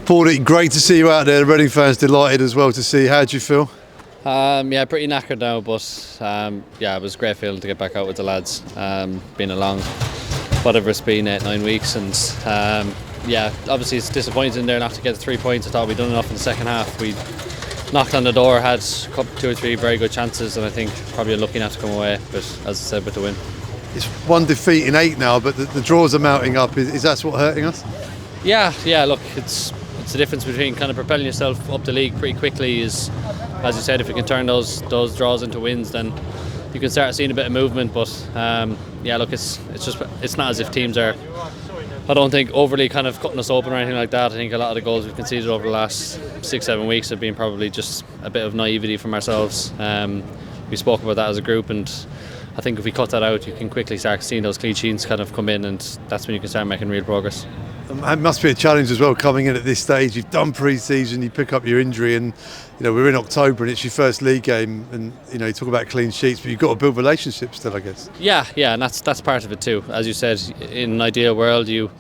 Paudie, great to see you out there. The Reading fans delighted as well to see you. How do you feel? Yeah, pretty knackered now, but yeah, it was a great feeling to get back out with the lads. Been a long, whatever it's been, 8-9 weeks, and yeah, obviously it's disappointing there not to get the 3 points. I thought we'd done enough in the second half. We knocked on the door, had two or three very good chances, and I think probably lucky not to come away. But as I said, with the win. It's one defeat in 8 now, but the draws are mounting up. Is that what's hurting us? Yeah. Look, it's the difference between kind of propelling yourself up the league pretty quickly. Is, as you said, if you can turn those draws into wins, then you can start seeing a bit of movement. But yeah, look, it's not as if teams are, I don't think, overly kind of cutting us open or anything like that. I think a lot of the goals we've conceded over the last 6-7 weeks have been probably just a bit of naivety from ourselves. We spoke about that as a group, and I think if we cut that out, you can quickly start seeing those clean sheets kind of come in, and that's when you can start making real progress. It must be a challenge as well coming in at this stage. You've done pre-season, you pick up your injury, and we're in October and it's your first league game, and you talk about clean sheets, but you've got to build relationships still, I guess. Yeah, and that's part of it too. As you said, in an ideal world, you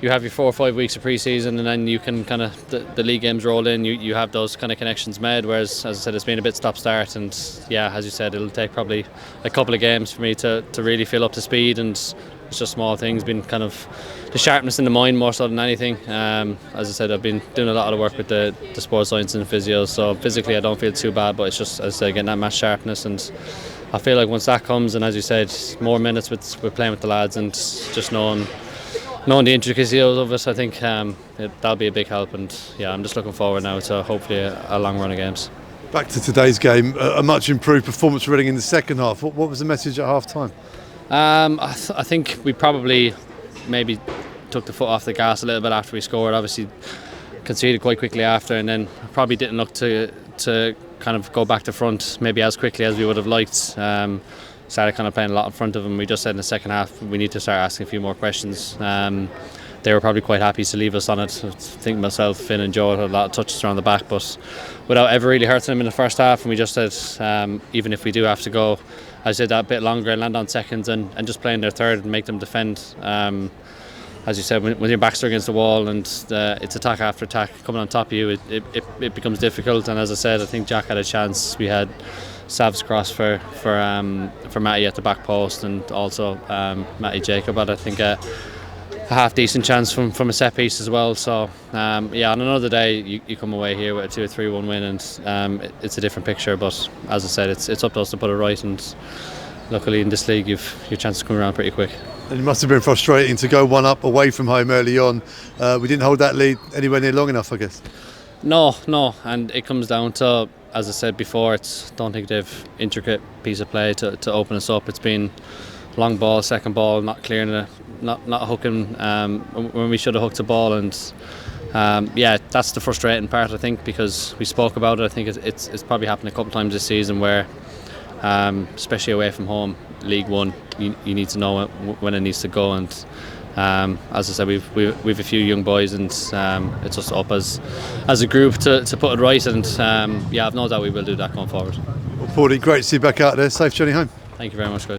have your 4 or 5 weeks of pre-season, and then you can kind of the league games roll in. You have those kind of connections made. Whereas, as I said, it's been a bit stop-start, and yeah, as you said, it'll take probably a couple of games for me to really feel up to speed, and it's just small things. Been kind of the sharpness in the mind more so than anything. As I said, I've been doing a lot of work with the sports science and physio, so physically I don't feel too bad, but it's just, as I said, getting that match sharpness, and I feel like once that comes, and as you said, more minutes with playing with the lads, and just knowing the intricacies of it, I think that'll be a big help. And yeah, I'm just looking forward now to hopefully a long run of games. Back to today's game, a much improved performance for Reading in the second half. What was the message at half time? I think we probably maybe took the foot off the gas a little bit after we scored. Obviously conceded quite quickly after, and then probably didn't look to kind of go back to front maybe as quickly as we would have liked. Started kind of playing a lot in front of them. We just said in the second half we need to start asking a few more questions. They were probably quite happy to leave us on it. I think myself, Finn and Joe had a lot of touches around the back, but without ever really hurting them in the first half. And we just said, even if we do have to go, I said that a bit longer and land on seconds and just play in their third and make them defend. As you said, when your backs are against the wall and it's attack after attack coming on top of you, it becomes difficult. And as I said, I think Jack had a chance. We had Sav's cross for Matty at the back post, and also Matty Jacob had, I think, a half decent chance from a set piece as well. So yeah, on another day you come away here with a 2-3-1 win, and it's a different picture. But as I said, it's up to us to put it right, and luckily in this league your chances come around pretty quick. And it must have been frustrating to go 1 up away from home early on. We didn't hold that lead anywhere near long enough, I guess. No, and it comes down to, as I said before, don't think they've intricate piece of play to open us up. It's been long ball, second ball, not clearing it, not hooking when we should have hooked the ball, and yeah, that's the frustrating part, I think, because we spoke about it. I think it's probably happened a couple of times this season where, especially away from home, League One, you need to know when it needs to go, and as I said, we've a few young boys, and it's just up as a group to put it right, and yeah, I've no doubt we will do that going forward. Well, Paudie, great to see you back out there. Safe journey home. Thank you very much, guys.